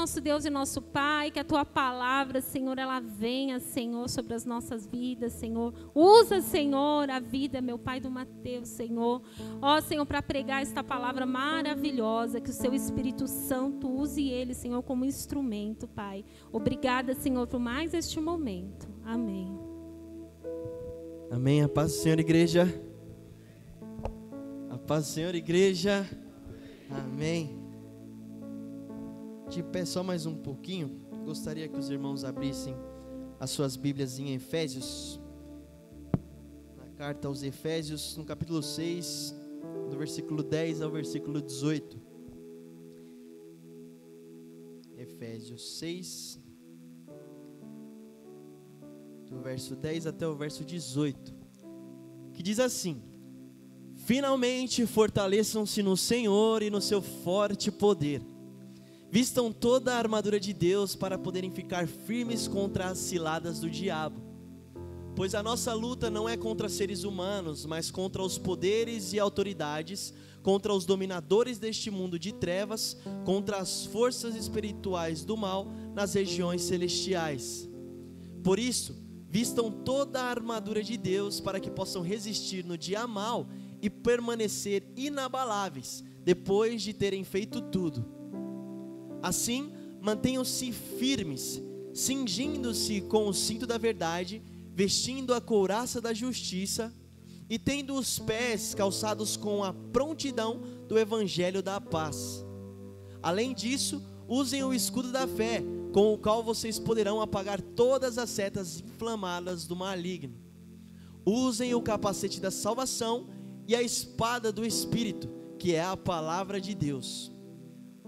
nosso Deus e nosso Pai, que a Tua palavra, Senhor, ela venha, Senhor, sobre as nossas vidas, Senhor. Usa, Senhor, a vida, meu Pai, do Mateus, Senhor. Ó, Senhor, para pregar esta palavra maravilhosa, que o Seu Espírito Santo use ele, Senhor, como instrumento, Pai. Obrigada, Senhor, por mais este momento. Amém. Amém. A paz do Senhor, igreja. A paz do Senhor, igreja. Amém. De pé só mais um pouquinho. Gostaria que os irmãos abrissem as suas Bíblias em Efésios. Na carta aos Efésios, no capítulo 6, do versículo 10 ao versículo 18. Efésios 6, do verso 10 até o verso 18. Que diz assim: finalmente fortaleçam-se no Senhor e no seu forte poder. Vistam toda a armadura de Deus para poderem ficar firmes contra as ciladas do diabo. Pois a nossa luta não é contra seres humanos, mas contra os poderes e autoridades, contra os dominadores deste mundo de trevas, contra as forças espirituais do mal nas regiões celestiais. Por isso, vistam toda a armadura de Deus para que possam resistir no dia mau e permanecer inabaláveis, depois de terem feito tudo. Assim, mantenham-se firmes, cingindo-se com o cinto da verdade, vestindo a couraça da justiça e tendo os pés calçados com a prontidão do evangelho da paz. Além disso, usem o escudo da fé, com o qual vocês poderão apagar todas as setas inflamadas do maligno. Usem o capacete da salvação e a espada do Espírito, que é a palavra de Deus.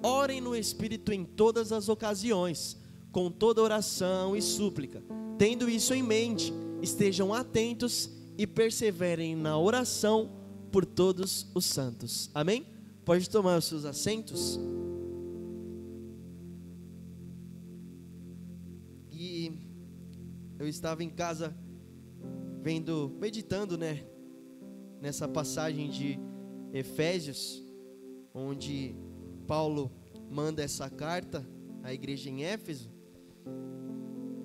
Orem no Espírito em todas as ocasiões, com toda oração e súplica. Tendo isso em mente, estejam atentos e perseverem na oração por todos os santos. Amém? Pode tomar os seus assentos. E eu estava em casa meditando, nessa passagem de Efésios, onde Paulo manda essa carta à igreja em Éfeso.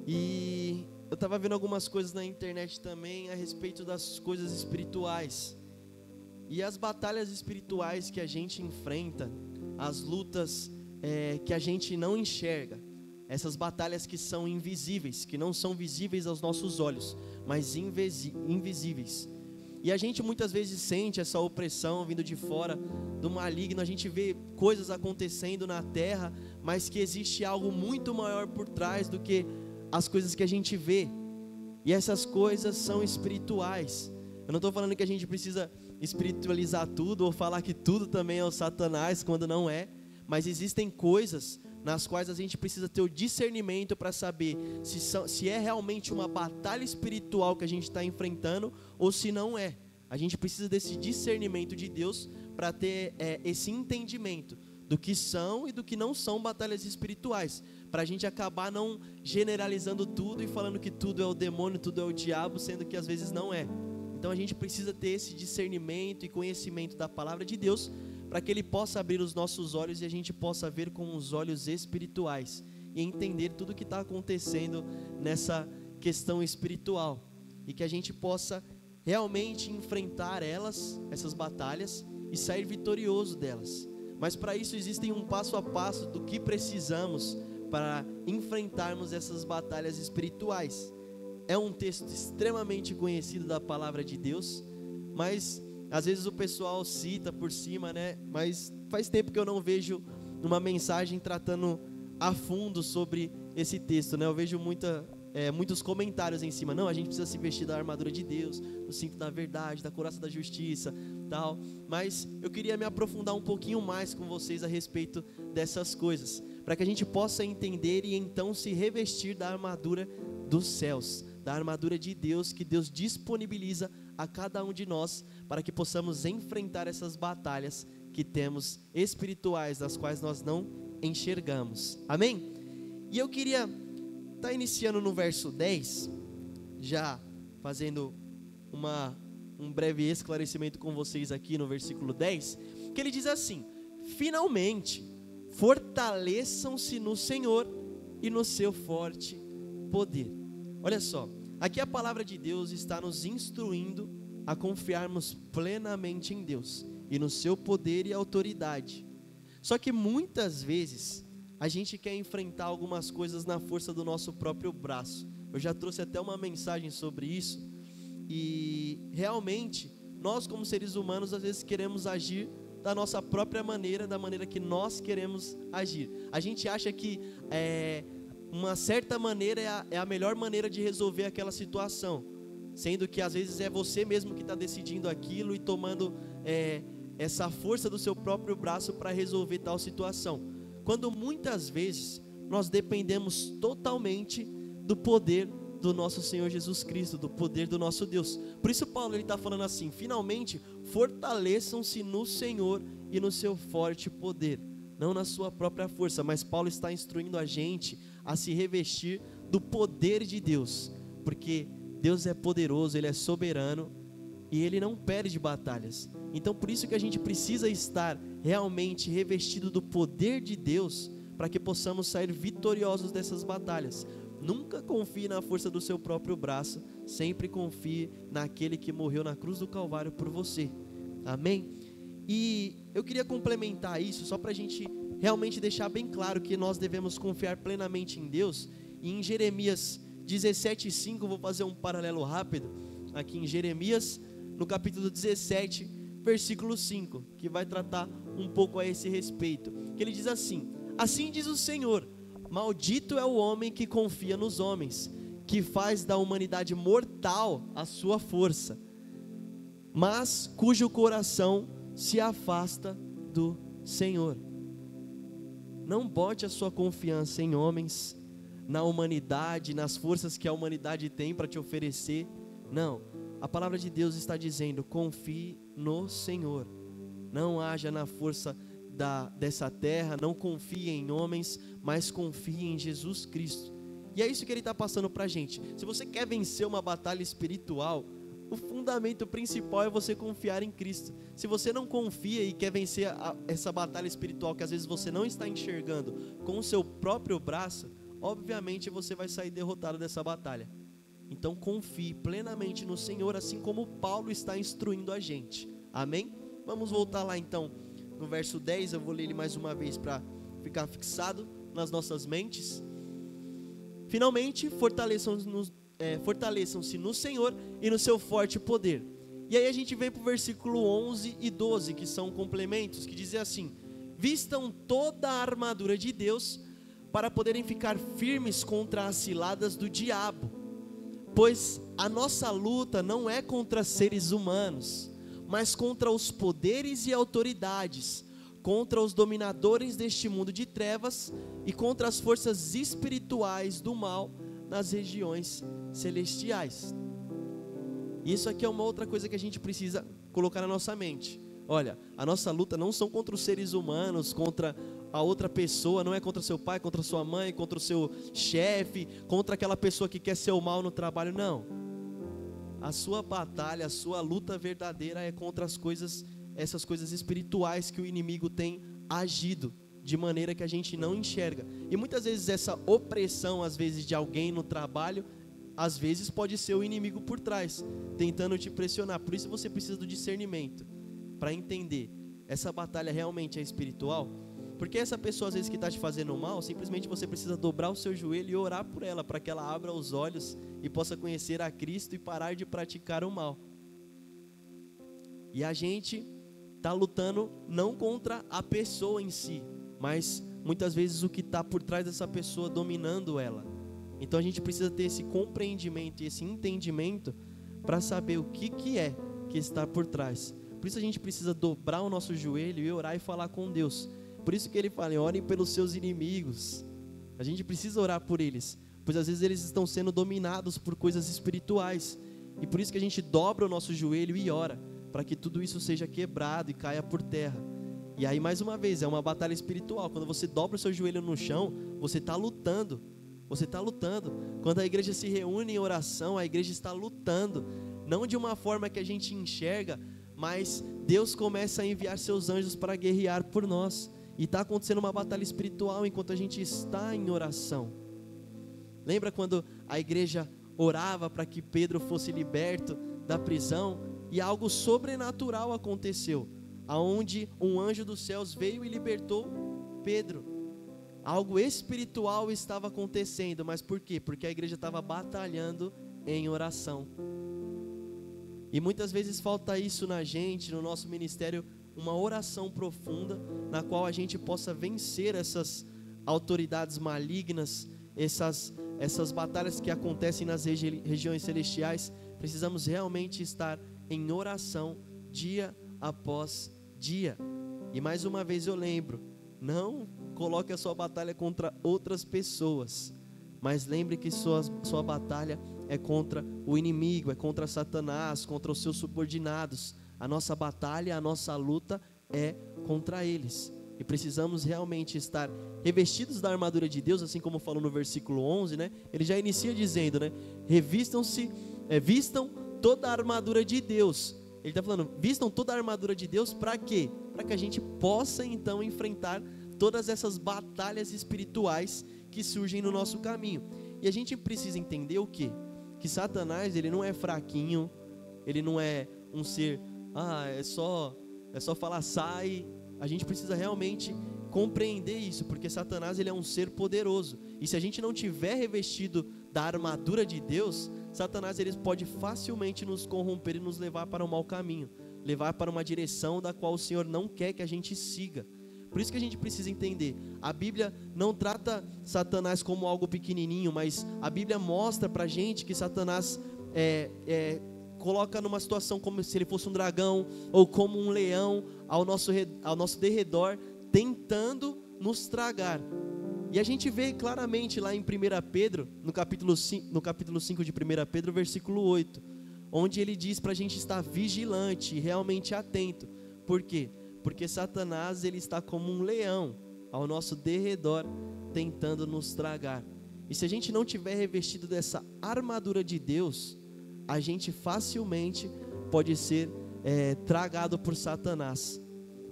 E eu estava vendo algumas coisas na internet também a respeito das coisas espirituais. E as batalhas espirituais que a gente enfrenta, as lutas que a gente não enxerga, essas batalhas que são invisíveis, que não são visíveis aos nossos olhos, mas invisíveis. E a gente muitas vezes sente essa opressão vindo de fora do maligno. A gente vê coisas acontecendo na terra, mas que existe algo muito maior por trás do que as coisas que a gente vê. E essas coisas são espirituais. Eu não estou falando que a gente precisa espiritualizar tudo ou falar que tudo também é o Satanás, quando não é. Mas existem coisas nas quais a gente precisa ter o discernimento para saber se é realmente uma batalha espiritual que a gente está enfrentando ou se não é. A gente precisa desse discernimento de Deus para ter esse entendimento do que são e do que não são batalhas espirituais, para a gente acabar não generalizando tudo e falando que tudo é o demônio, tudo é o diabo, sendo que às vezes não é. Então a gente precisa ter esse discernimento e conhecimento da palavra de Deus, para que Ele possa abrir os nossos olhos e a gente possa ver com os olhos espirituais e entender tudo o que está acontecendo nessa questão espiritual, e que a gente possa realmente enfrentar essas batalhas e sair vitorioso delas. Mas para isso existem um passo a passo do que precisamos para enfrentarmos essas batalhas espirituais. É um texto extremamente conhecido da palavra de Deus, mas às vezes o pessoal cita por cima, mas faz tempo que eu não vejo uma mensagem tratando a fundo sobre esse texto, Eu vejo muitos comentários em cima. Não, a gente precisa se vestir da armadura de Deus, do cinto da verdade, da couraça da justiça, tal. Mas eu queria me aprofundar um pouquinho mais com vocês a respeito dessas coisas, para que a gente possa entender e então se revestir da armadura dos céus, da armadura de Deus, que Deus disponibiliza a cada um de nós, para que possamos enfrentar essas batalhas que temos espirituais, das quais nós não enxergamos. Amém? E eu queria estar iniciando no verso 10, já fazendo um breve esclarecimento com vocês aqui no versículo 10, que ele diz assim: finalmente fortaleçam-se no Senhor e no seu forte poder. Olha só, aqui a palavra de Deus está nos instruindo a confiarmos plenamente em Deus e no seu poder e autoridade. Só que muitas vezes a gente quer enfrentar algumas coisas na força do nosso próprio braço. Eu já trouxe até uma mensagem sobre isso. E realmente, nós como seres humanos, às vezes queremos agir da nossa própria maneira, da maneira que nós queremos agir. A gente acha que uma certa maneira é a melhor maneira de resolver aquela situação, sendo que às vezes é você mesmo que está decidindo aquilo e tomando essa força do seu próprio braço para resolver tal situação. Quando muitas vezes nós dependemos totalmente do poder do nosso Senhor Jesus Cristo, do poder do nosso Deus. Por isso Paulo está falando assim: finalmente fortaleçam-se no Senhor e no seu forte poder, não na sua própria força. Mas Paulo está instruindo a gente a se revestir do poder de Deus, porque Deus é poderoso, Ele é soberano e Ele não perde batalhas. Então por isso que a gente precisa estar realmente revestido do poder de Deus, para que possamos sair vitoriosos dessas batalhas. Nunca confie na força do seu próprio braço, sempre confie naquele que morreu na cruz do Calvário por você. Amém? E eu queria complementar isso, só para a gente realmente deixar bem claro que nós devemos confiar plenamente em Deus. E em Jeremias 17:5, vou fazer um paralelo rápido, aqui em Jeremias, no capítulo 17, versículo 5, que vai tratar um pouco a esse respeito, que ele diz assim: assim diz o Senhor, maldito é o homem que confia nos homens, que faz da humanidade mortal a sua força, mas cujo coração se afasta do Senhor. Não bote a sua confiança em homens, na humanidade, nas forças que a humanidade tem para te oferecer. Não, a palavra de Deus está dizendo: confie no Senhor. Não haja na força dessa terra, não confie em homens, mas confie em Jesus Cristo. E é isso que ele está passando para a gente. Se você quer vencer uma batalha espiritual, o fundamento principal é você confiar em Cristo. Se você não confia e quer vencer essa batalha espiritual que às vezes você não está enxergando com o seu próprio braço, obviamente você vai sair derrotado dessa batalha. Então confie plenamente no Senhor, assim como Paulo está instruindo a gente. Amém? Vamos voltar lá então no verso 10, eu vou ler ele mais uma vez para ficar fixado nas nossas mentes. Finalmente, fortaleçam-se no Senhor e no seu forte poder. E aí a gente vem para o versículo 11 e 12, que são complementos, que dizem assim: vistam toda a armadura de Deus, para poderem ficar firmes contra as ciladas do diabo. Pois a nossa luta não é contra seres humanos, mas contra os poderes e autoridades, contra os dominadores deste mundo de trevas e contra as forças espirituais do mal nas regiões celestiais. Isso aqui é uma outra coisa que a gente precisa colocar na nossa mente. Olha, a nossa luta não são contra os seres humanos, contra a outra pessoa, não é contra seu pai, contra sua mãe, contra o seu chefe, contra aquela pessoa que quer ser o mal no trabalho, não. A sua batalha, a sua luta verdadeira é contra essas coisas espirituais que o inimigo tem agido de maneira que a gente não enxerga. E muitas vezes essa opressão, às vezes, de alguém no trabalho, às vezes pode ser o inimigo por trás, tentando te pressionar. Por isso você precisa do discernimento, para entender, essa batalha realmente é espiritual? Porque essa pessoa às vezes que está te fazendo mal, simplesmente você precisa dobrar o seu joelho e orar por ela, para que ela abra os olhos e possa conhecer a Cristo e parar de praticar o mal. E a gente está lutando não contra a pessoa em si, mas muitas vezes o que está por trás dessa pessoa dominando ela. Então a gente precisa ter esse compreendimento e esse entendimento para saber o que é que está por trás. Por isso a gente precisa dobrar o nosso joelho e orar e falar com Deus. Por isso que ele fala: orem pelos seus inimigos. A gente precisa orar por eles, pois às vezes eles estão sendo dominados por coisas espirituais. E por isso que a gente dobra o nosso joelho e ora, para que tudo isso seja quebrado e caia por terra. E aí mais uma vez, é uma batalha espiritual. Quando você dobra o seu joelho no chão, você está lutando. Você está lutando. Quando a igreja se reúne em oração, a igreja está lutando. Não de uma forma que a gente enxerga, mas Deus começa a enviar seus anjos para guerrear por nós. E está acontecendo uma batalha espiritual enquanto a gente está em oração. Lembra quando a igreja orava para que Pedro fosse liberto da prisão? E algo sobrenatural aconteceu, aonde um anjo dos céus veio e libertou Pedro. Algo espiritual estava acontecendo, mas por quê? Porque a igreja estava batalhando em oração. E muitas vezes falta isso na gente, no nosso ministério, uma oração profunda, na qual a gente possa vencer essas autoridades malignas, essas batalhas que acontecem nas regiões celestiais. Precisamos realmente estar em oração dia após dia. E mais uma vez eu lembro, não coloque a sua batalha contra outras pessoas, mas lembre que sua batalha é contra o inimigo, é contra Satanás, contra os seus subordinados. A nossa batalha, a nossa luta é contra eles. E precisamos realmente estar revestidos da armadura de Deus, assim como falou no versículo 11, né? Ele já inicia dizendo, né? Vistam toda a armadura de Deus. Ele está falando, vistam toda a armadura de Deus para quê? Para que a gente possa então enfrentar todas essas batalhas espirituais que surgem no nosso caminho. E a gente precisa entender o quê? Que Satanás, ele não é fraquinho, ele não é um ser, é só falar sai. A gente precisa realmente compreender isso, porque Satanás, ele é um ser poderoso. E se a gente não tiver revestido da armadura de Deus, Satanás, ele pode facilmente nos corromper e nos levar para um mau caminho, levar para uma direção da qual o Senhor não quer que a gente siga. Por isso que a gente precisa entender, a Bíblia não trata Satanás como algo pequenininho, mas a Bíblia mostra pra gente que Satanás coloca numa situação como se ele fosse um dragão, ou como um leão ao nosso derredor, tentando nos tragar. E a gente vê claramente lá em 1 Pedro, no capítulo 5 de 1 Pedro, versículo 8, onde ele diz pra gente estar vigilante e realmente atento. Por quê? Porque Satanás, ele está como um leão ao nosso derredor, tentando nos tragar. E se a gente não tiver revestido dessa armadura de Deus, a gente facilmente pode ser tragado por Satanás.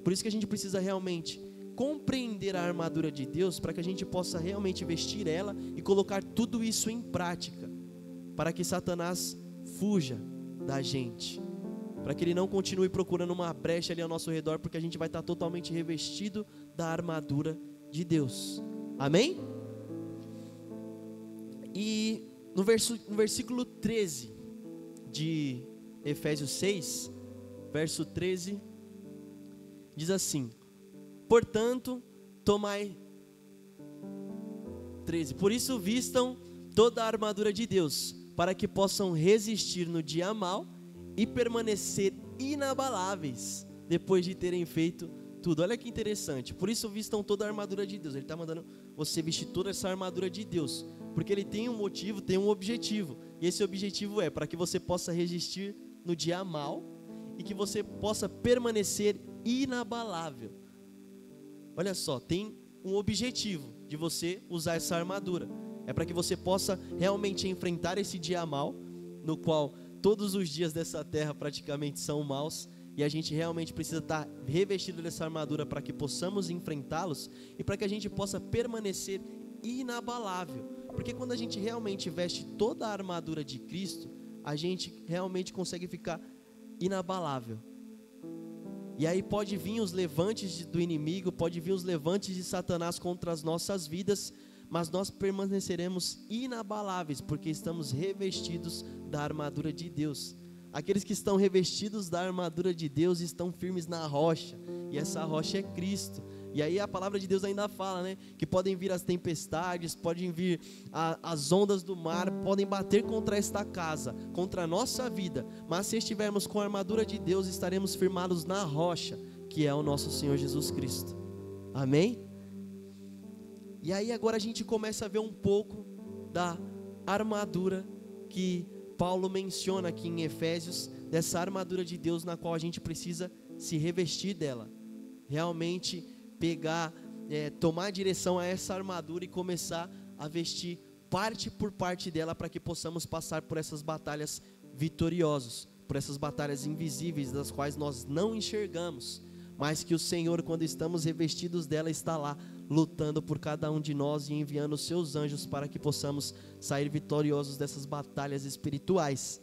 Por isso que a gente precisa realmente compreender a armadura de Deus, para que a gente possa realmente vestir ela e colocar tudo isso em prática, para que Satanás fuja da gente, para que ele não continue procurando uma brecha ali ao nosso redor, porque a gente vai estar totalmente revestido da armadura de Deus. Amém? E no versículo 13 de Efésios 6, verso 13, diz assim: portanto, tomai 13. Por isso vistam toda a armadura de Deus, para que possam resistir no dia mau e permanecer inabaláveis depois de terem feito tudo. Olha que interessante. Por isso vistam toda a armadura de Deus. Ele está mandando você vestir toda essa armadura de Deus, porque ele tem um motivo, tem um objetivo. E esse objetivo é para que você possa resistir no dia mau e que você possa permanecer inabalável. Olha só, tem um objetivo de você usar essa armadura. É para que você possa realmente enfrentar esse dia mau, no qual todos os dias dessa terra praticamente são maus, e a gente realmente precisa estar revestido dessa armadura para que possamos enfrentá-los e para que a gente possa permanecer inabalável. Porque quando a gente realmente veste toda a armadura de Cristo, a gente realmente consegue ficar inabalável. E aí pode vir os levantes do inimigo, pode vir os levantes de Satanás contra as nossas vidas, mas nós permaneceremos inabaláveis, porque estamos revestidos da armadura de Deus. Aqueles que estão revestidos da armadura de Deus estão firmes na rocha, e essa rocha é Cristo. E aí a palavra de Deus ainda fala, né, que podem vir as tempestades, podem vir as ondas do mar, podem bater contra esta casa, contra a nossa vida, mas se estivermos com a armadura de Deus, estaremos firmados na rocha, que é o nosso Senhor Jesus Cristo. Amém? E aí agora a gente começa a ver um pouco da armadura que Paulo menciona aqui em Efésios, dessa armadura de Deus na qual a gente precisa se revestir dela, realmente pegar, tomar direção a essa armadura e começar a vestir parte por parte dela, para que possamos passar por essas batalhas vitoriosos, por essas batalhas invisíveis, das quais nós não enxergamos, mas que o Senhor, quando estamos revestidos dela, está lá, lutando por cada um de nós e enviando os seus anjos para que possamos sair vitoriosos dessas batalhas espirituais.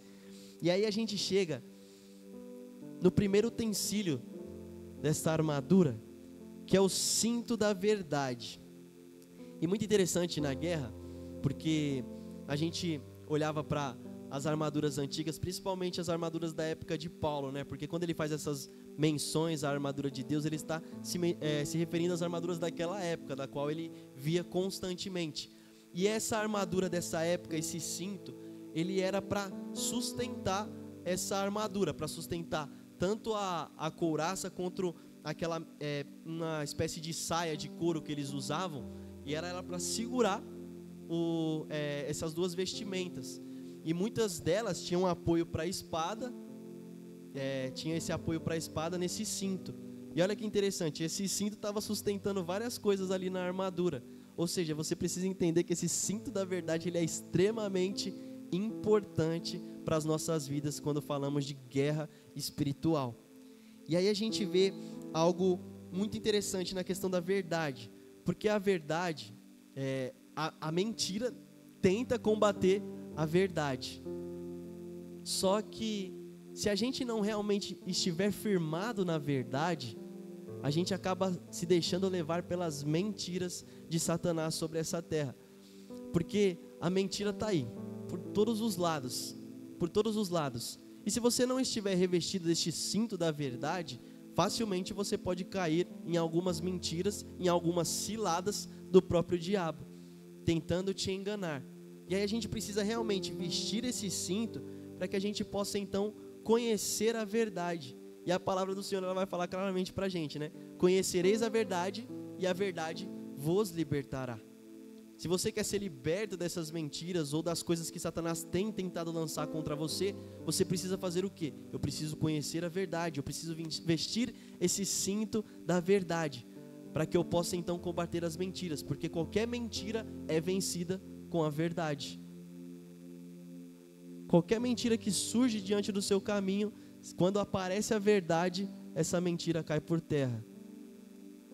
E aí a gente chega no primeiro utensílio dessa armadura, que é o cinto da verdade. E muito interessante na guerra, porque a gente olhava para as armaduras antigas, principalmente as armaduras da época de Paulo, né? Porque quando ele faz essas menções à armadura de Deus, ele está se referindo às armaduras daquela época, da qual ele via constantemente. E essa armadura dessa época, esse cinto, ele era para sustentar essa armadura, para sustentar tanto a couraça quanto aquela uma espécie de saia de couro que eles usavam, e era para segurar essas duas vestimentas. E muitas delas tinham apoio para a espada, tinha esse apoio para a espada nesse cinto. E olha que interessante, esse cinto estava sustentando várias coisas ali na armadura. Ou seja, você precisa entender que esse cinto da verdade, ele é extremamente importante para as nossas vidas quando falamos de guerra espiritual. E aí a gente vê algo muito interessante na questão da verdade, porque a verdade, a mentira tenta combater a verdade. Só que se a gente não realmente estiver firmado na verdade, a gente acaba se deixando levar pelas mentiras de Satanás sobre essa terra. Porque a mentira está aí, por todos os lados, por todos os lados. E se você não estiver revestido deste cinto da verdade, facilmente você pode cair em algumas mentiras, em algumas ciladas do próprio diabo, tentando te enganar. E aí a gente precisa realmente vestir esse cinto para que a gente possa então conhecer a verdade. E a palavra do Senhor, ela vai falar claramente para a gente, né? Conhecereis a verdade e a verdade vos libertará. Se você quer ser liberto dessas mentiras ou das coisas que Satanás tem tentado lançar contra você, você precisa fazer o quê? Eu preciso conhecer a verdade, eu preciso vestir esse cinto da verdade, para que eu possa então combater as mentiras, porque qualquer mentira é vencida com a verdade. Qualquer mentira que surge diante do seu caminho, quando aparece a verdade, essa mentira cai por terra.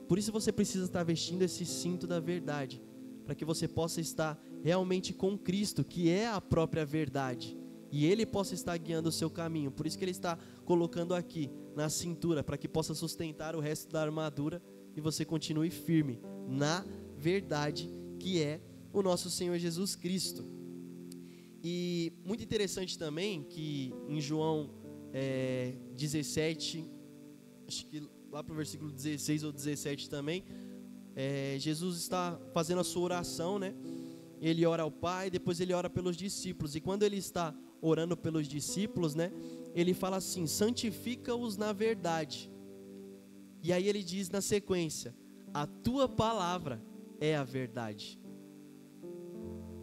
Por isso você precisa estar vestindo esse cinto da verdade, para que você possa estar realmente com Cristo, que é a própria verdade, e Ele possa estar guiando o seu caminho. Por isso que Ele está colocando aqui na cintura, para que possa sustentar o resto da armadura, e você continue firme na verdade, que é o nosso Senhor Jesus Cristo. E muito interessante também que em João 17, acho que lá para o versículo 16 ou 17 também, Jesus está fazendo a sua oração, né? Ele ora ao Pai, depois ele ora pelos discípulos, e quando ele está orando pelos discípulos, né, ele fala assim: santifica-os na verdade. E aí ele diz na sequência: a tua palavra é a verdade.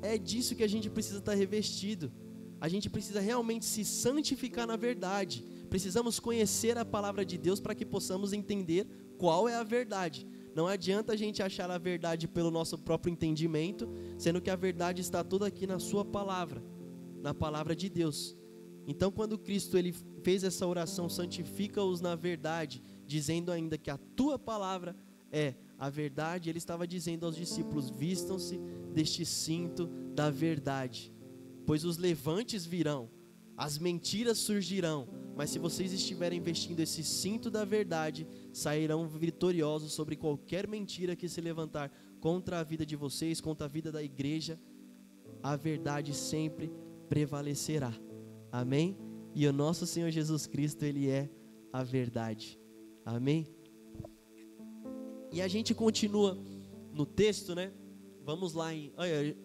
É disso que a gente precisa estar revestido. A gente precisa realmente se santificar na verdade. Precisamos conhecer a palavra de Deus para que possamos entender qual é a verdade. Não adianta a gente achar a verdade pelo nosso próprio entendimento, sendo que a verdade está toda aqui na sua palavra, na palavra de Deus. Então, quando Cristo ele fez essa oração, santifica-os na verdade, dizendo ainda que a tua palavra é a verdade, ele estava dizendo aos discípulos: vistam-se deste cinto da verdade, pois os levantes virão, as mentiras surgirão, mas se vocês estiverem vestindo esse cinto da verdade, sairão vitoriosos sobre qualquer mentira que se levantar contra a vida de vocês, contra a vida da igreja. A verdade sempre prevalecerá. Amém? E o nosso Senhor Jesus Cristo, Ele é a verdade. Amém? E a gente continua no texto, né? Vamos lá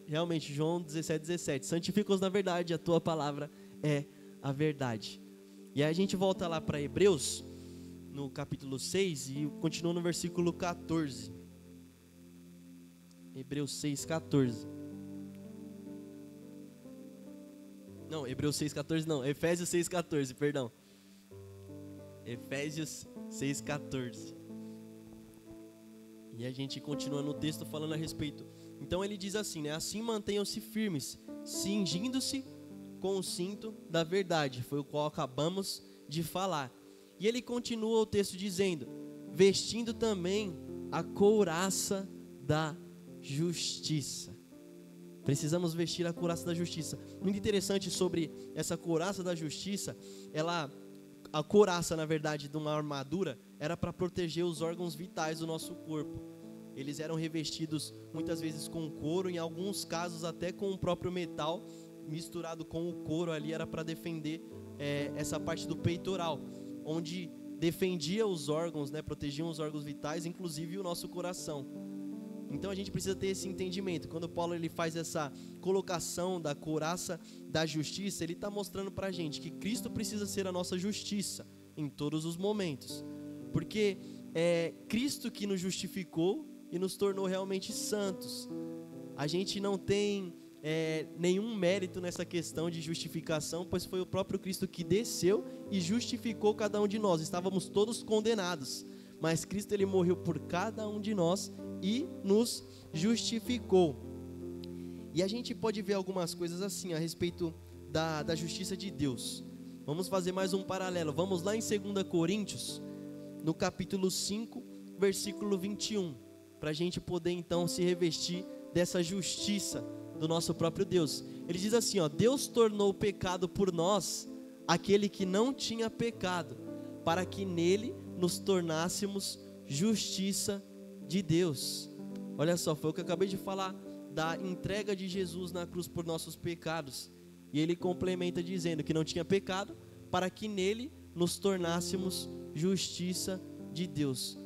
realmente, João 17. Santifica-os na verdade, a tua palavra é a verdade. E aí a gente volta lá para Hebreus, no capítulo 6, e continua no versículo 14. Hebreus 6, 14. Não, Hebreus 6, 14 não, Efésios 6, 14, perdão. Efésios 6, 14. E a gente continua no texto falando a respeito. Então ele diz assim, né? Assim mantenham-se firmes, cingindo-se com o cinto da verdade, foi o qual acabamos de falar. E ele continua o texto dizendo: vestindo também a couraça da justiça. Precisamos vestir a couraça da justiça. Muito interessante sobre essa couraça da justiça, a couraça, na verdade, de uma armadura, era para proteger os órgãos vitais do nosso corpo. Eles eram revestidos muitas vezes com couro, em alguns casos até com o próprio metal, misturado com o couro ali, era para defender essa parte do peitoral, onde defendia os órgãos, né, protegiam os órgãos vitais, inclusive o nosso coração. Então a gente precisa ter esse entendimento. Quando Paulo ele faz essa colocação da couraça da justiça, ele está mostrando para a gente que Cristo precisa ser a nossa justiça em todos os momentos, porque é Cristo que nos justificou e nos tornou realmente santos. A gente não tem nenhum mérito nessa questão de justificação, pois foi o próprio Cristo que desceu e justificou cada um de nós. Estávamos todos condenados, mas Cristo ele morreu por cada um de nós e nos justificou. E a gente pode ver algumas coisas assim a respeito da justiça de Deus. Vamos fazer mais um paralelo. Vamos lá em 2 Coríntios, no capítulo 5, versículo 21, para a gente poder então se revestir dessa justiça do nosso próprio Deus. Ele diz assim, Deus tornou pecado por nós aquele que não tinha pecado, para que nele nos tornássemos justiça de Deus. Olha só, foi o que eu acabei de falar da entrega de Jesus na cruz por nossos pecados. E ele complementa dizendo que não tinha pecado, para que nele nos tornássemos justiça de Deus.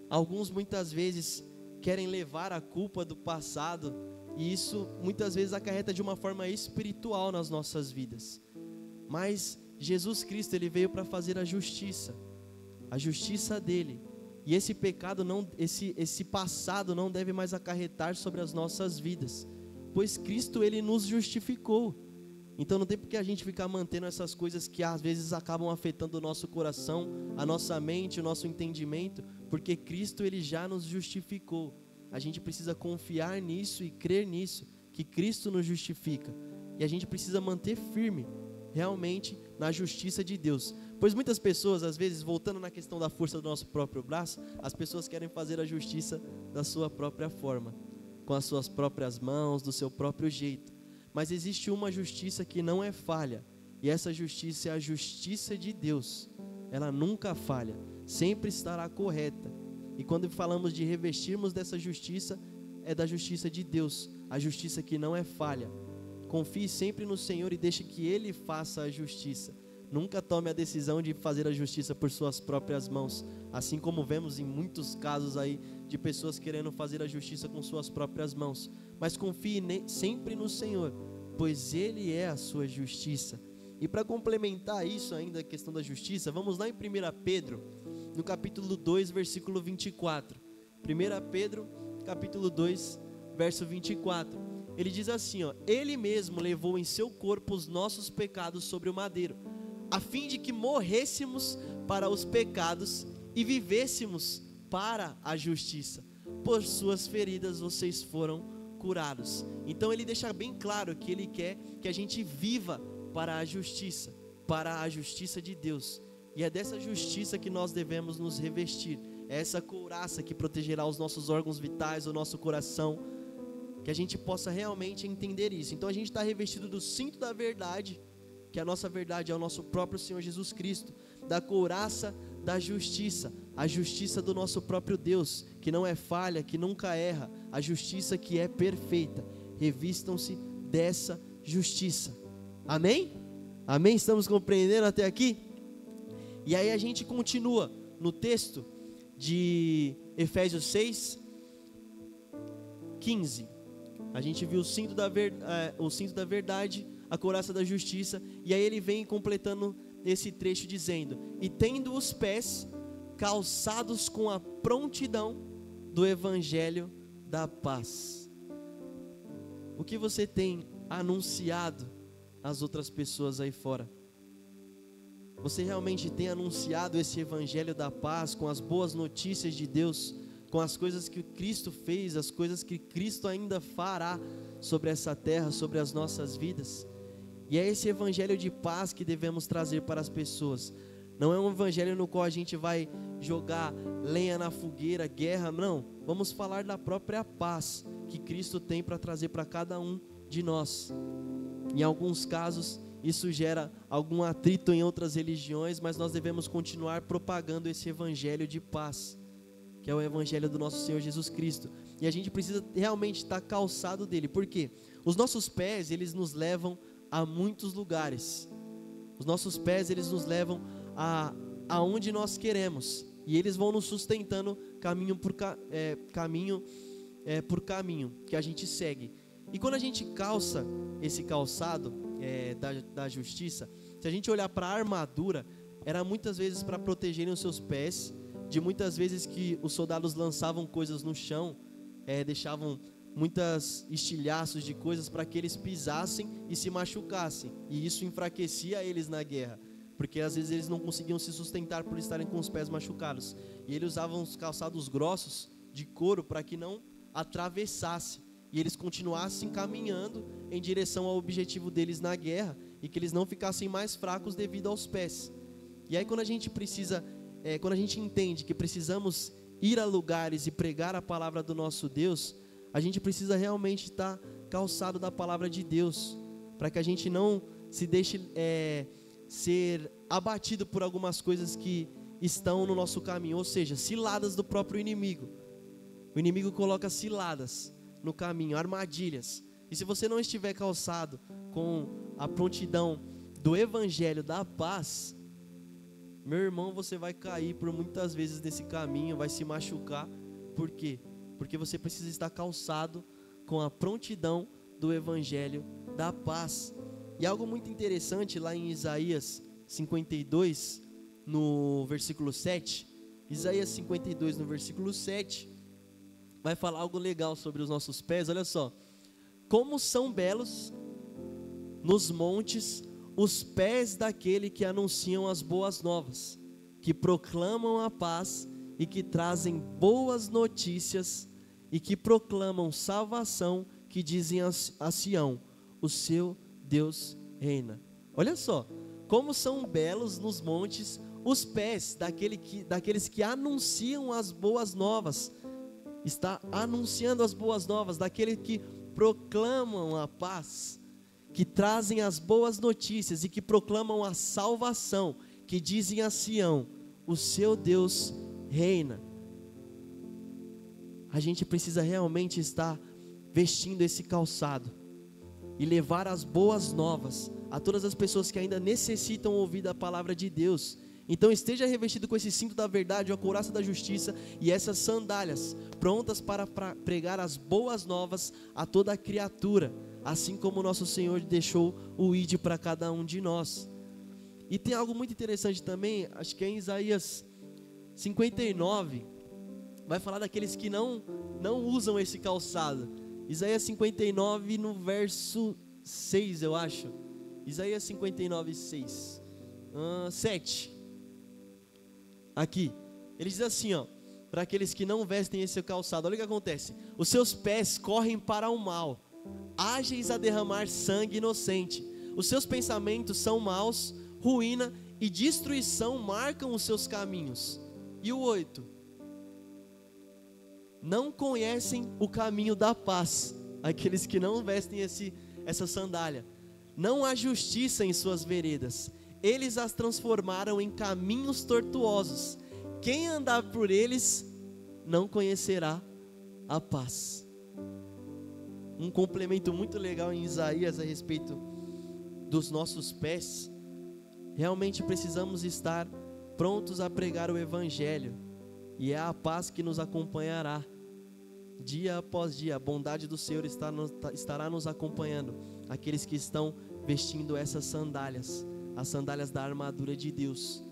Alguns muitas vezes querem levar a culpa do passado, e isso muitas vezes acarreta de uma forma espiritual nas nossas vidas. Mas Jesus Cristo ele veio para fazer a justiça dele. E esse pecado esse passado não deve mais acarretar sobre as nossas vidas, pois Cristo ele nos justificou. Então não tem porque a gente ficar mantendo essas coisas que às vezes acabam afetando o nosso coração, a nossa mente, o nosso entendimento, porque Cristo ele já nos justificou. A gente precisa confiar nisso e crer nisso, que Cristo nos justifica. E a gente precisa manter firme realmente na justiça de Deus. Pois muitas pessoas, às vezes, voltando na questão da força do nosso próprio braço, as pessoas querem fazer a justiça da sua própria forma, com as suas próprias mãos, do seu próprio jeito. Mas existe uma justiça que não é falha, e essa justiça é a justiça de Deus. Ela nunca falha, sempre estará correta. E quando falamos de revestirmos dessa justiça, é da justiça de Deus, a justiça que não é falha. Confie sempre no Senhor e deixe que Ele faça a justiça. Nunca tome a decisão de fazer a justiça por suas próprias mãos, assim como vemos em muitos casos aí de pessoas querendo fazer a justiça com suas próprias mãos. Mas confie sempre no Senhor, pois Ele é a sua justiça. E para complementar isso ainda, a questão da justiça, vamos lá em 1 Pedro, no capítulo 2, versículo 24. 1 Pedro, capítulo 2, verso 24. Ele diz assim, Ele mesmo levou em seu corpo os nossos pecados sobre o madeiro, a fim de que morrêssemos para os pecados e vivêssemos para a justiça. Por suas feridas vocês foram curados. Então ele deixa bem claro que ele quer que a gente viva para a justiça de Deus. E é dessa justiça que nós devemos nos revestir. É essa couraça que protegerá os nossos órgãos vitais, o nosso coração, que a gente possa realmente entender isso. Então a gente está revestido do cinto da verdade, que a nossa verdade é o nosso próprio Senhor Jesus Cristo, da couraça da justiça, a justiça do nosso próprio Deus, que não é falha, que nunca erra, a justiça que é perfeita. Revistam-se dessa justiça. Amém? Amém? Estamos compreendendo até aqui? E aí a gente continua no texto de Efésios 6, 15. A gente viu o cinto da verdade, a couraça da justiça, e aí ele vem completando esse trecho dizendo: e tendo os pés calçados com a prontidão do evangelho da paz. O que você tem anunciado às outras pessoas aí fora? Você realmente tem anunciado esse evangelho da paz com as boas notícias de Deus, com as coisas que Cristo fez, as coisas que Cristo ainda fará sobre essa terra, sobre as nossas vidas? E é esse evangelho de paz que devemos trazer para as pessoas. Não é um evangelho no qual a gente vai jogar lenha na fogueira, guerra, não. Vamos falar da própria paz que Cristo tem para trazer para cada um de nós. Em alguns casos, isso gera algum atrito em outras religiões, mas nós devemos continuar propagando esse evangelho de paz, que é o evangelho do nosso Senhor Jesus Cristo. E a gente precisa realmente estar calçado dele. Por quê? Os nossos pés, eles nos levam a muitos lugares. Os nossos pés, eles nos levam aonde nós queremos. E eles vão nos sustentando caminho por caminho que a gente segue. E quando a gente calça esse calçado da justiça, se a gente olhar para a armadura, era muitas vezes para protegerem os seus pés, de muitas vezes que os soldados lançavam coisas no chão, deixavam muitos estilhaços de coisas para que eles pisassem e se machucassem. E isso enfraquecia eles na guerra, porque às vezes eles não conseguiam se sustentar por estarem com os pés machucados. E eles usavam os calçados grossos de couro para que não atravessasse e eles continuassem caminhando em direção ao objetivo deles na guerra, e que eles não ficassem mais fracos devido aos pés. E aí quando a gente entende que precisamos ir a lugares e pregar a palavra do nosso Deus, a gente precisa realmente estar calçado da palavra de Deus, para que a gente não se deixe ser abatido por algumas coisas que estão no nosso caminho, ou seja, ciladas do próprio inimigo. O inimigo coloca ciladas no caminho, armadilhas. E se você não estiver calçado com a prontidão do evangelho da paz, meu irmão, você vai cair por muitas vezes nesse caminho, vai se machucar. Por quê? Porque você precisa estar calçado com a prontidão do evangelho da paz. E algo muito interessante lá em Isaías 52, no versículo 7, Isaías 52 no versículo 7, vai falar algo legal sobre os nossos pés. Olha só: como são belos nos montes os pés daquele que anunciam as boas novas, que proclamam a paz e que trazem boas notícias, e que proclamam salvação, que dizem a Sião: o seu Deus reina. Olha só, como são belos nos montes os pés daqueles que anunciam as boas novas. Está anunciando as boas novas, daqueles que proclamam a paz, que trazem as boas notícias e que proclamam a salvação, que dizem a Sião: o seu Deus reina. A gente precisa realmente estar vestindo esse calçado e levar as boas novas a todas as pessoas que ainda necessitam ouvir da palavra de Deus. Então esteja revestido com esse cinto da verdade, a couraça da justiça e essas sandálias, prontas para pregar as boas novas a toda a criatura, assim como o nosso Senhor deixou o ide para cada um de nós. E tem algo muito interessante também, acho que é em Isaías 59, vai falar daqueles que não usam esse calçado. Isaías 59 no verso 6, eu acho. Isaías 59, 6. 7. Aqui, ele diz assim, ó, para aqueles que não vestem esse calçado, olha o que acontece: os seus pés correm para o mal, ágeis a derramar sangue inocente, os seus pensamentos são maus, ruína e destruição marcam os seus caminhos. E o 8, não conhecem o caminho da paz, aqueles que não vestem essa sandália. Não há justiça em suas veredas, eles as transformaram em caminhos tortuosos. Quem andar por eles não conhecerá a paz. Um complemento muito legal em Isaías a respeito dos nossos pés. Realmente precisamos estar prontos a pregar o evangelho, e é a paz que nos acompanhará dia após dia. A bondade do Senhor estará nos acompanhando, aqueles que estão vestindo essas sandálias, as sandálias da armadura de Deus.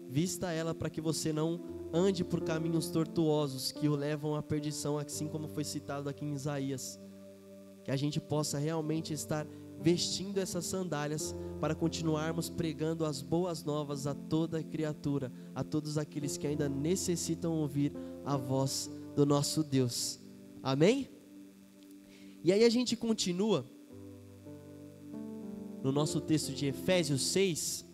Vista ela para que você não ande por caminhos tortuosos que o levam à perdição, assim como foi citado aqui em Isaías. Que a gente possa realmente estar vestindo essas sandálias para continuarmos pregando as boas novas a toda criatura, a todos aqueles que ainda necessitam ouvir a voz do nosso Deus. Amém? E aí a gente continua no nosso texto de Efésios 6,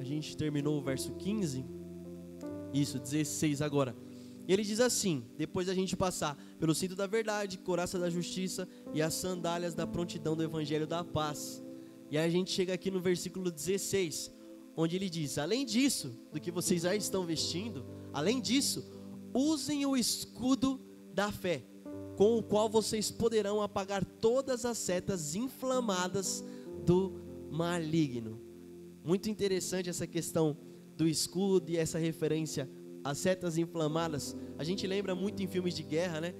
A gente terminou o verso 15. Isso, 16 agora. E ele diz assim, depois da gente passar pelo cinto da verdade, couraça da justiça e as sandálias da prontidão do evangelho da paz. E aí a gente chega aqui no versículo 16, onde ele diz: além disso, do que vocês já estão vestindo, além disso, usem o escudo da fé, com o qual vocês poderão apagar todas as setas inflamadas do maligno. Muito interessante essa questão do escudo e essa referência às setas inflamadas. A gente lembra muito em filmes de guerra, né?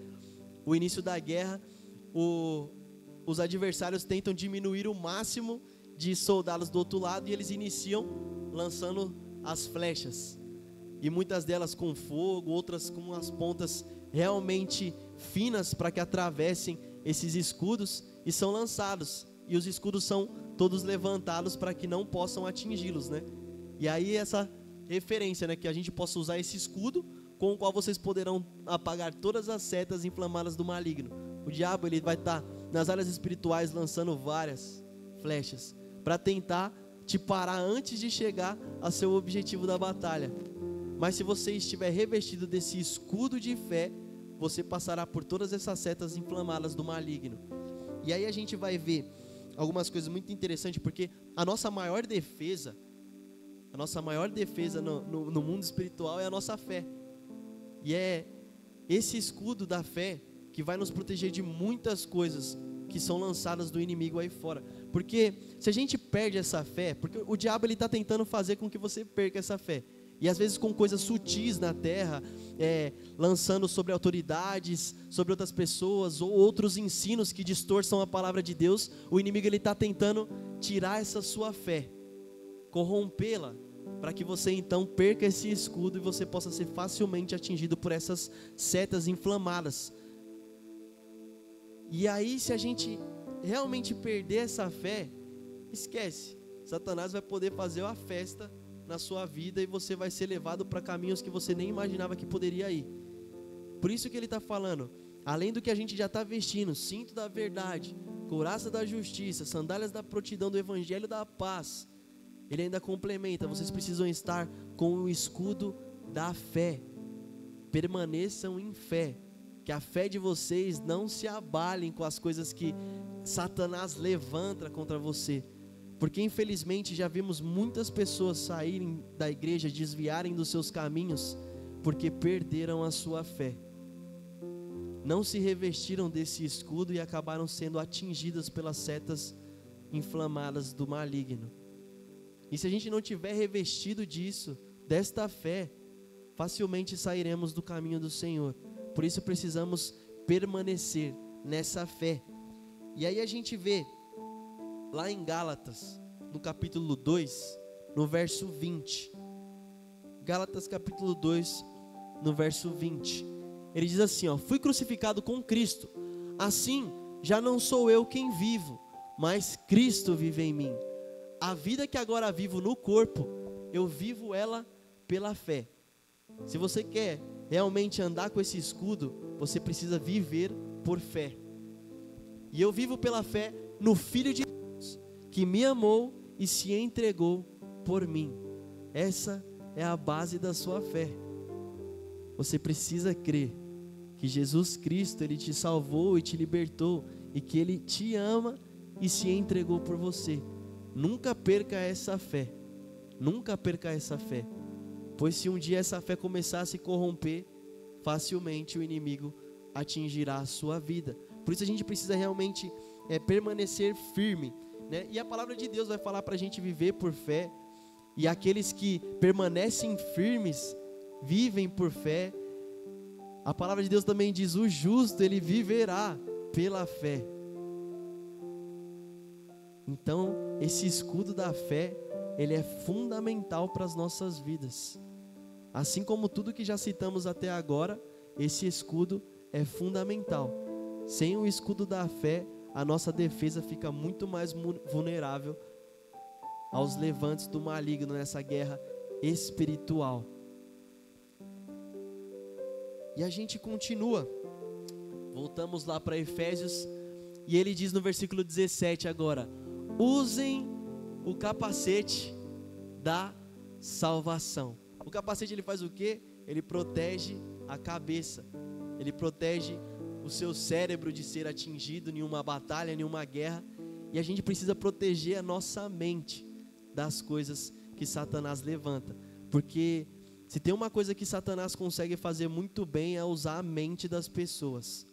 O início da guerra, os adversários tentam diminuir o máximo de soldados do outro lado e eles iniciam lançando as flechas. E muitas delas com fogo, outras com as pontas realmente finas para que atravessem esses escudos e são lançados. E os escudos são todos levantados para que não possam atingi-los, né? E aí essa referência, né, que a gente possa usar esse escudo com o qual vocês poderão apagar todas as setas inflamadas do maligno. O diabo, ele vai estar nas áreas espirituais lançando várias flechas para tentar te parar antes de chegar ao seu objetivo da batalha. Mas se você estiver revestido desse escudo de fé, você passará por todas essas setas inflamadas do maligno. E aí a gente vai ver algumas coisas muito interessantes, porque a nossa maior defesa no mundo espiritual é a nossa fé. E é esse escudo da fé que vai nos proteger de muitas coisas que são lançadas do inimigo aí fora. Porque se a gente perde essa fé, porque o diabo ele está tentando fazer com que você perca essa fé. E às vezes com coisas sutis na terra, lançando sobre autoridades, sobre outras pessoas, ou outros ensinos que distorçam a palavra de Deus, o inimigo ele está tentando tirar essa sua fé, corrompê-la, para que você então perca esse escudo e você possa ser facilmente atingido por essas setas inflamadas. E aí, se a gente realmente perder essa fé, esquece, Satanás vai poder fazer uma festa na sua vida e você vai ser levado para caminhos que você nem imaginava que poderia ir. Por isso que ele está falando, além do que a gente já está vestindo, cinto da verdade, couraça da justiça, sandálias da prontidão do evangelho da paz, ele ainda complementa: vocês precisam estar com o escudo da fé. Permaneçam em fé, que a fé de vocês não se abalem com as coisas que Satanás levanta contra você. Porque infelizmente já vimos muitas pessoas saírem da igreja, desviarem dos seus caminhos, porque perderam a sua fé. Não se revestiram desse escudo e acabaram sendo atingidas pelas setas inflamadas do maligno. E se a gente não tiver revestido disso, desta fé, facilmente sairemos do caminho do Senhor. Por isso precisamos permanecer nessa fé. E aí a gente vê lá em Gálatas, no capítulo 2, no verso 20. Gálatas capítulo 2, no verso 20. Ele diz assim, ó: fui crucificado com Cristo. Assim, já não sou eu quem vivo, mas Cristo vive em mim. A vida que agora vivo no corpo, eu vivo ela pela fé. Se você quer realmente andar com esse escudo, você precisa viver por fé. E eu vivo pela fé no Filho de Deus, que me amou e se entregou por mim. Essa é a base da sua fé. Você precisa crer que Jesus Cristo, Ele te salvou e te libertou, e que Ele te ama e se entregou por você. Nunca perca essa fé. Nunca perca essa fé. Pois se um dia essa fé começar a se corromper, facilmente o inimigo atingirá a sua vida. Por isso a gente precisa realmente permanecer firme, né? E a palavra de Deus vai falar para a gente viver por fé. E aqueles que permanecem firmes, vivem por fé. A palavra de Deus também diz: o justo, ele viverá pela fé. Então, esse escudo da fé, ele é fundamental para as nossas vidas. Assim como tudo que já citamos até agora, esse escudo é fundamental. Sem o escudo da fé, a nossa defesa fica muito mais vulnerável aos levantes do maligno nessa guerra espiritual. E a gente continua. Voltamos lá para Efésios, e ele diz no versículo 17 agora: usem o capacete da salvação. O capacete ele faz o quê? Ele protege a cabeça. Ele protege o seu cérebro de ser atingido em uma batalha, em uma guerra. E a gente precisa proteger a nossa mente das coisas que Satanás levanta. Porque se tem uma coisa que Satanás consegue fazer muito bem é usar a mente das pessoas.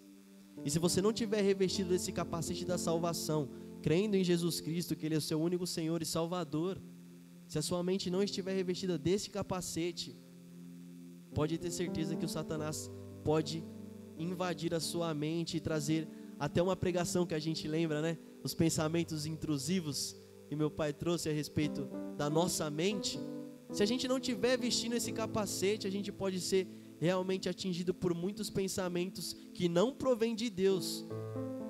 E se você não tiver revestido desse capacete da salvação, crendo em Jesus Cristo, que Ele é o seu único Senhor e Salvador, se a sua mente não estiver revestida desse capacete, pode ter certeza que o Satanás pode invadir a sua mente e trazer até uma pregação que a gente lembra, né? Os pensamentos intrusivos que meu pai trouxe a respeito da nossa mente. Se a gente não tiver vestindo esse capacete, a gente pode ser realmente atingido por muitos pensamentos que não provêm de Deus,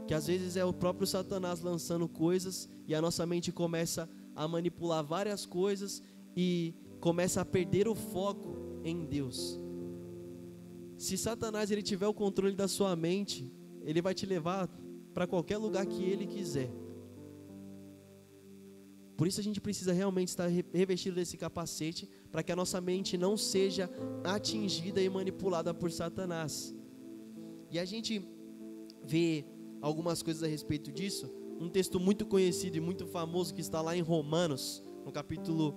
que às vezes é o próprio Satanás lançando coisas e a nossa mente começa a manipular várias coisas e começa a perder o foco em Deus. Se Satanás ele tiver o controle da sua mente, ele vai te levar para qualquer lugar que ele quiser. Por isso a gente precisa realmente estar revestido desse capacete, para que a nossa mente não seja atingida e manipulada por Satanás. E a gente vê algumas coisas a respeito disso. Um texto muito conhecido e muito famoso que está lá em Romanos, no capítulo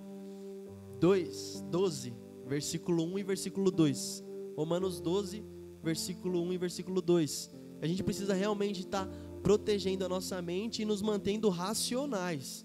12, versículo 1 e versículo 2. Romanos 12, versículo 1 e versículo 2. A gente precisa realmente estar protegendo a nossa mente e nos mantendo racionais.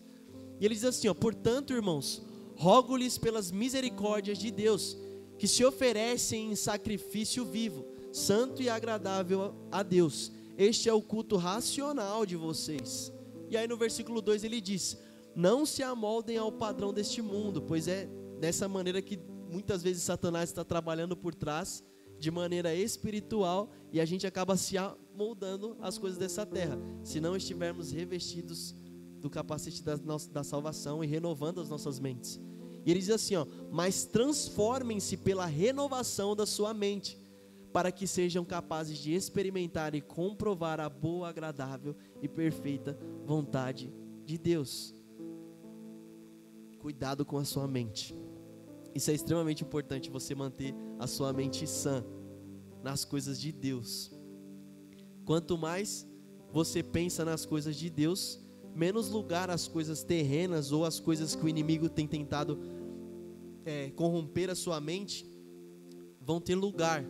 E ele diz assim, portanto, irmãos, rogo-lhes pelas misericórdias de Deus, que se oferecem em sacrifício vivo, santo e agradável a Deus. Este é o culto racional de vocês. E aí no versículo 2 ele diz, não se amoldem ao padrão deste mundo, pois é dessa maneira que muitas vezes Satanás está trabalhando por trás, de maneira espiritual, e a gente acaba se amoldando às coisas dessa terra, se não estivermos revestidos do capacete da salvação e renovando as nossas mentes. E ele diz assim, mas transformem-se pela renovação da sua mente, para que sejam capazes de experimentar e comprovar a boa, agradável e perfeita vontade de Deus. Cuidado com a sua mente. Isso é extremamente importante, você manter a sua mente sã nas coisas de Deus. Quanto mais você pensa nas coisas de Deus, menos lugar as coisas terrenas ou as coisas que o inimigo tem tentado corromper a sua mente vão ter lugar.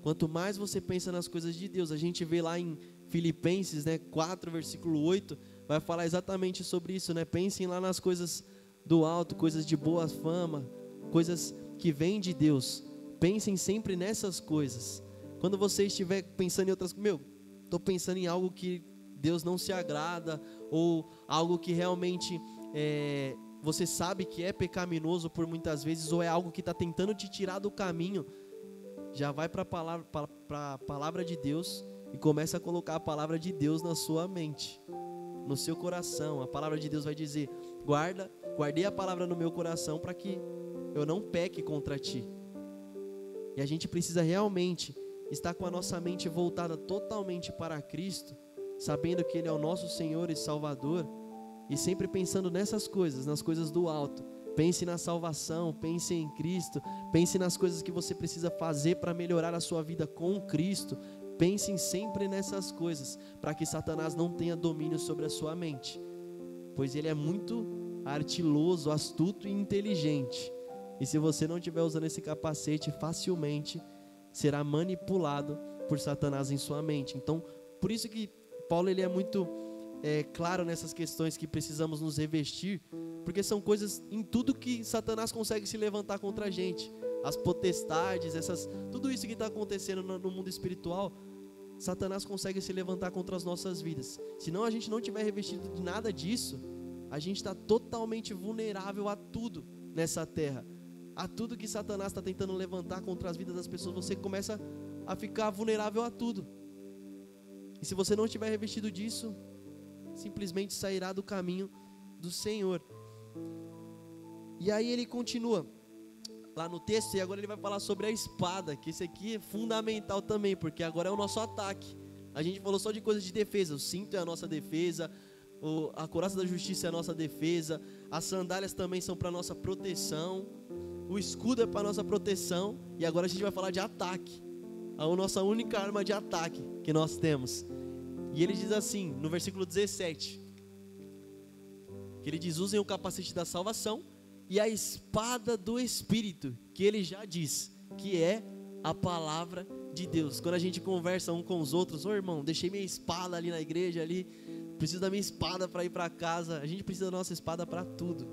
Quanto mais você pensa nas coisas de Deus, a gente vê lá em Filipenses 4, versículo 8, vai falar exatamente sobre isso, Pensem lá nas coisas do alto, coisas de boa fama, coisas que vêm de Deus. Pensem sempre nessas coisas. Quando você estiver pensando em outras coisas, estou pensando em algo que Deus não se agrada, ou algo que realmente você sabe que é pecaminoso por muitas vezes, ou é algo que está tentando te tirar do caminho, já vai para a palavra de Deus e começa a colocar a palavra de Deus na sua mente, no seu coração. A palavra de Deus vai dizer, guardei a palavra no meu coração para que eu não peque contra ti. E a gente precisa realmente estar com a nossa mente voltada totalmente para Cristo, sabendo que Ele é o nosso Senhor e Salvador, e sempre pensando nessas coisas, nas coisas do alto. Pense na salvação, pense em Cristo, pense nas coisas que você precisa fazer para melhorar a sua vida com Cristo. Pensem sempre nessas coisas, para que Satanás não tenha domínio sobre a sua mente, pois ele é muito ardiloso, astuto e inteligente. E se você não estiver usando esse capacete, facilmente será manipulado por Satanás em sua mente. Então, por isso que Paulo ele é muito claro nessas questões que precisamos nos revestir, porque são coisas em tudo que Satanás consegue se levantar contra a gente. As potestades, tudo isso que está acontecendo no mundo espiritual, Satanás consegue se levantar contra as nossas vidas. Se não, a gente não tiver revestido de nada disso, a gente está totalmente vulnerável a tudo nessa terra. A tudo que Satanás está tentando levantar contra as vidas das pessoas, você começa a ficar vulnerável a tudo. E se você não estiver revestido disso, simplesmente sairá do caminho do Senhor. E aí ele continua lá no texto, e agora ele vai falar sobre a espada, que esse aqui é fundamental também, porque agora é o nosso ataque. A gente falou só de coisas de defesa, o cinto é a nossa defesa, A couraça da justiça é a nossa defesa. As sandálias também são para nossa proteção. O escudo é para nossa proteção. E agora a gente vai falar de ataque. A nossa única arma de ataque que nós temos. E ele diz assim, no versículo 17, que ele diz: usem o capacete da salvação e a espada do Espírito, que ele já diz, que é a palavra de Deus. Quando a gente conversa um com os outros: ô irmão, deixei minha espada ali na igreja, ali, preciso da minha espada para ir para casa. A gente precisa da nossa espada para tudo,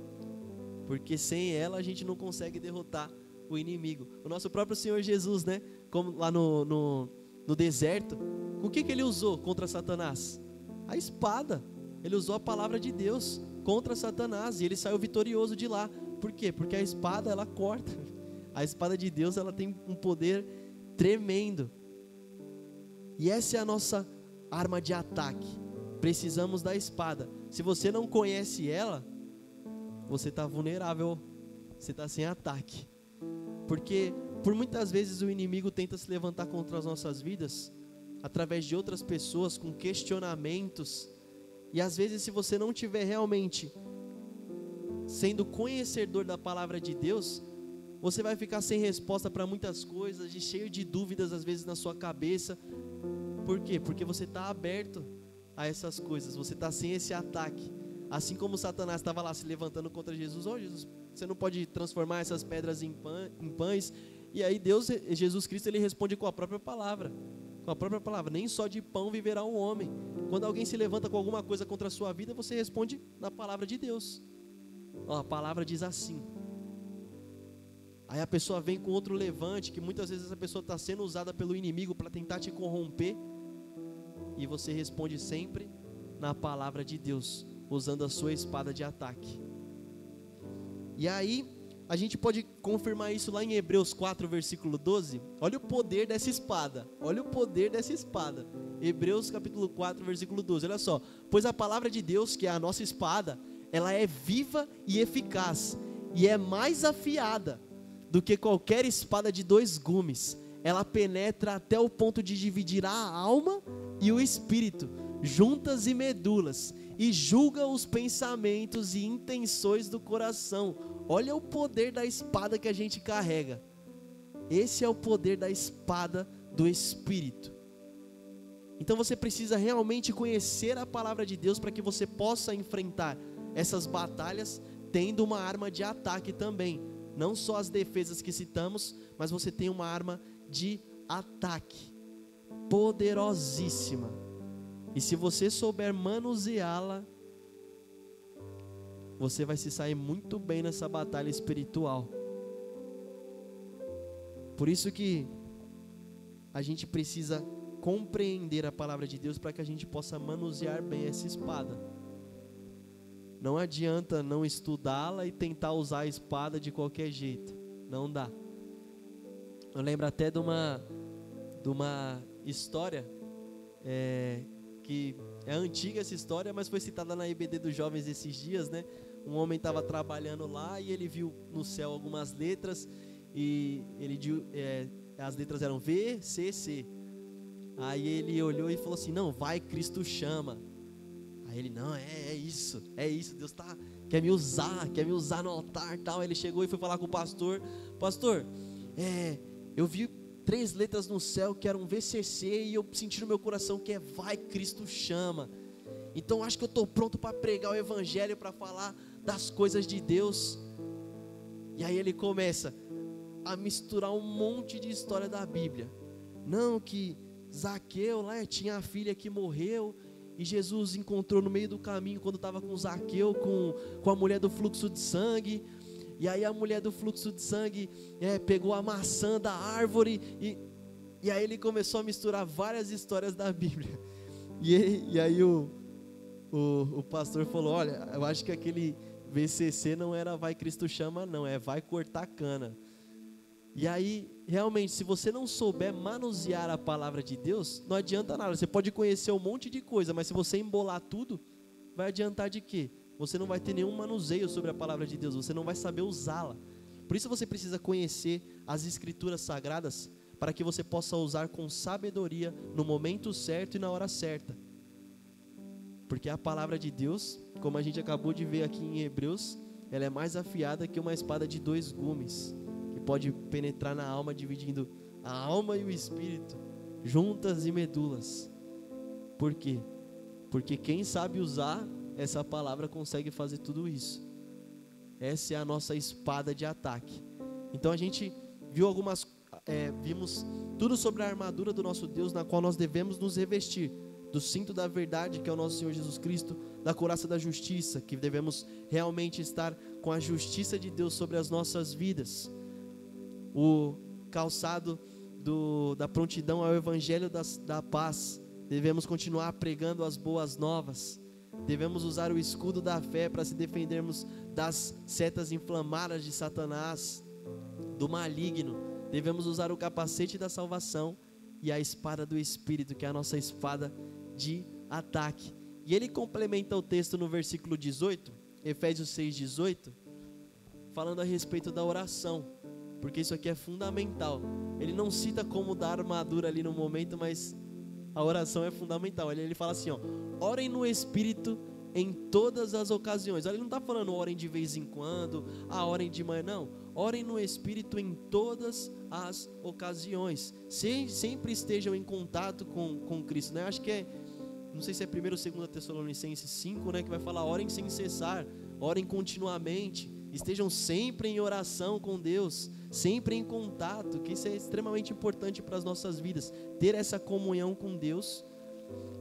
porque sem ela a gente não consegue derrotar o inimigo. O nosso próprio Senhor Jesus, né, como lá no deserto, o que ele usou contra Satanás? A espada. Ele usou a palavra de Deus contra Satanás e ele saiu vitorioso de lá. Por quê? Porque a espada, ela corta. A espada de Deus, ela tem um poder tremendo. E essa é a nossa arma de ataque. Precisamos da espada. Se você não conhece ela, você está vulnerável, você está sem ataque. Porque por muitas vezes o inimigo tenta se levantar contra as nossas vidas através de outras pessoas com questionamentos. E às vezes, se você não tiver realmente sendo conhecedor da palavra de Deus, você vai ficar sem resposta para muitas coisas, cheio de dúvidas às vezes na sua cabeça. Por quê? Porque você está aberto a essas coisas, você está sem esse ataque. Assim como Satanás estava lá se levantando contra Jesus: ô Jesus, você não pode transformar essas pedras em pães. E aí Jesus Cristo, ele responde com a própria palavra. Com a própria palavra: nem só de pão viverá o homem. Quando alguém se levanta com alguma coisa contra a sua vida, você responde na palavra de Deus. Ó, a palavra diz assim. Aí a pessoa vem com outro levante, que muitas vezes essa pessoa está sendo usada pelo inimigo para tentar te corromper, e você responde sempre na palavra de Deus, usando a sua espada de ataque. E aí a gente pode confirmar isso lá em Hebreus 4, versículo 12. Olha o poder dessa espada. Olha o poder dessa espada. Hebreus capítulo 4, versículo 12. Olha só: pois a palavra de Deus, que é a nossa espada, ela é viva e eficaz, e é mais afiada do que qualquer espada de 2 gumes. Ela penetra até o ponto de dividir a alma e o espírito, juntas e medulas, e julga os pensamentos e intenções do coração. Olha o poder da espada que a gente carrega. Esse é o poder da espada do Espírito. Então você precisa realmente conhecer a palavra de Deus para que você possa enfrentar essas batalhas tendo uma arma de ataque também. Não só as defesas que citamos, mas você tem uma arma de ataque poderosíssima. E se você souber manuseá-la, você vai se sair muito bem nessa batalha espiritual. Por isso que a gente precisa compreender a palavra de Deus para que a gente possa manusear bem essa espada. Não adianta não estudá-la e tentar usar a espada de qualquer jeito. Não dá. Eu lembro até de uma história que é antiga essa história, mas foi citada na IBD dos Jovens esses dias, né? Um homem estava trabalhando lá e ele viu no céu algumas letras e as letras eram V, C, C. Aí ele olhou e falou assim: não, vai, Cristo chama. Aí ele: não, é isso, Deus quer me usar no altar e tal. Ele chegou e foi falar com o pastor: pastor, eu vi 3 letras no céu que eram VCC e eu senti no meu coração que é vai, Cristo chama. Então acho que eu estou pronto para pregar o evangelho, para falar das coisas de Deus. E aí ele começa a misturar um monte de história da Bíblia. Não, que Zaqueu lá tinha a filha que morreu e Jesus encontrou no meio do caminho quando estava com Zaqueu, com a mulher do fluxo de sangue. E aí a mulher do fluxo de sangue pegou a maçã da árvore e aí ele começou a misturar várias histórias da Bíblia. E aí o pastor falou: olha, eu acho que aquele VCC não era vai Cristo chama não, é vai cortar cana. E aí, realmente, se você não souber manusear a palavra de Deus, não adianta nada. Você pode conhecer um monte de coisa, mas se você embolar tudo, vai adiantar de quê? Você não vai ter nenhum manuseio sobre a palavra de Deus, você não vai saber usá-la. Por isso você precisa conhecer as escrituras sagradas, para que você possa usar com sabedoria no momento certo e na hora certa. Porque a palavra de Deus, como a gente acabou de ver aqui em Hebreus, ela é mais afiada que uma espada de 2 gumes, que pode penetrar na alma, dividindo a alma e o espírito, juntas e medulas. Por quê? Porque quem sabe usar essa palavra consegue fazer tudo isso. Essa é a nossa espada de ataque. Então a gente viu vimos tudo sobre a armadura do nosso Deus, na qual nós devemos nos revestir, do cinto da verdade, que é o nosso Senhor Jesus Cristo, da couraça da justiça, que devemos realmente estar com a justiça de Deus sobre as nossas vidas, o calçado da prontidão ao evangelho da paz, devemos continuar pregando as boas novas, devemos usar o escudo da fé para se defendermos das setas inflamadas de Satanás, do maligno, devemos usar o capacete da salvação e a espada do Espírito, que é a nossa espada de ataque. E ele complementa o texto no versículo 18, Efésios 6:18, falando a respeito da oração, porque isso aqui é fundamental. Ele não cita como dar armadura ali no momento, mas a oração é fundamental. Ele fala assim, orem no Espírito em todas as ocasiões. Ele não está falando orem de vez em quando, orem de manhã, não. Orem no Espírito em todas as ocasiões. Sempre estejam em contato com Cristo, né? Acho que não sei se é 1º ou 2º Tessalonicenses 5, né? Que vai falar, orem sem cessar, orem continuamente, estejam sempre em oração com Deus, sempre em contato, que isso é extremamente importante para as nossas vidas, ter essa comunhão com Deus.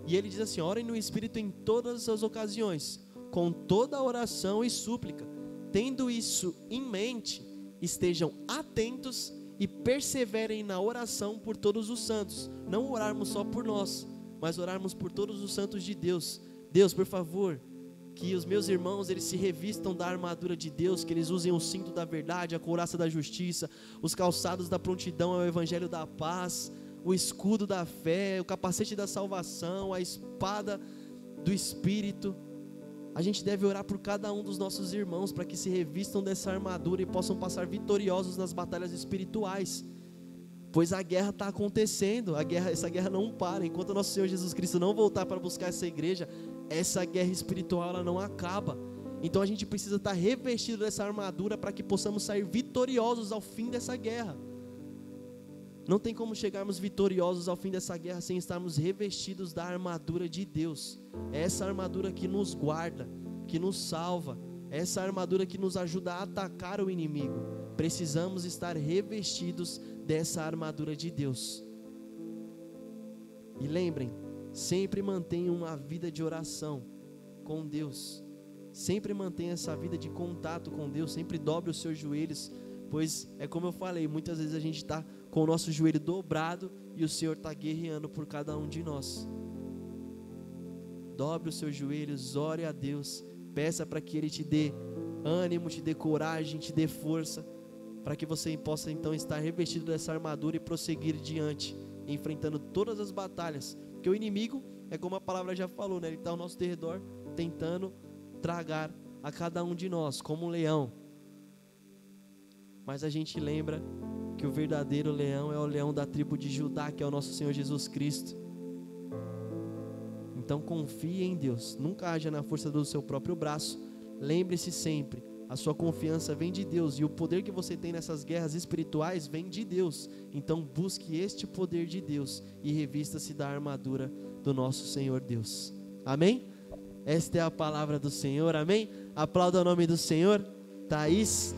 E ele diz assim, orem no Espírito em todas as ocasiões, com toda oração e súplica, tendo isso em mente, estejam atentos e perseverem na oração por todos os santos. Não orarmos só por nós, mas orarmos por todos os santos de Deus. Deus, por favor, que os meus irmãos, eles se revistam da armadura de Deus, que eles usem o cinto da verdade, a couraça da justiça, os calçados da prontidão ao evangelho da paz, o escudo da fé, o capacete da salvação, a espada do Espírito. A gente deve orar por cada um dos nossos irmãos, para que se revistam dessa armadura e possam passar vitoriosos nas batalhas espirituais, pois a guerra está acontecendo, essa guerra não para. Enquanto o nosso Senhor Jesus Cristo não voltar para buscar essa igreja, essa guerra espiritual ela não acaba. Então a gente precisa estar revestido dessa armadura para que possamos sair vitoriosos ao fim dessa guerra. Não tem como chegarmos vitoriosos ao fim dessa guerra sem estarmos revestidos da armadura de Deus. É essa armadura que nos guarda, que nos salva, é essa armadura que nos ajuda a atacar o inimigo. Precisamos estar revestidos dessa armadura de Deus. E lembrem, sempre mantenham uma vida de oração com Deus. Sempre mantenha essa vida de contato com Deus. Sempre dobre os seus joelhos, pois é como eu falei, muitas vezes a gente está com o nosso joelho dobrado e o Senhor está guerreando por cada um de nós. Dobre os seus joelhos, ore a Deus, peça para que Ele te dê ânimo, te dê coragem, te dê força, para que você possa então estar revestido dessa armadura e prosseguir diante, enfrentando todas as batalhas, porque o inimigo, é como a palavra já falou, né? Ele está ao nosso redor, tentando tragar a cada um de nós, como um leão. Mas a gente lembra que o verdadeiro leão é o leão da tribo de Judá, que é o nosso Senhor Jesus Cristo. Então confie em Deus, nunca haja na força do seu próprio braço. Lembre-se sempre, a sua confiança vem de Deus, e o poder que você tem nessas guerras espirituais vem de Deus. Então busque este poder de Deus e revista-se da armadura do nosso Senhor Deus. Amém? Esta é a palavra do Senhor, amém? Aplauda o nome do Senhor. Thaís.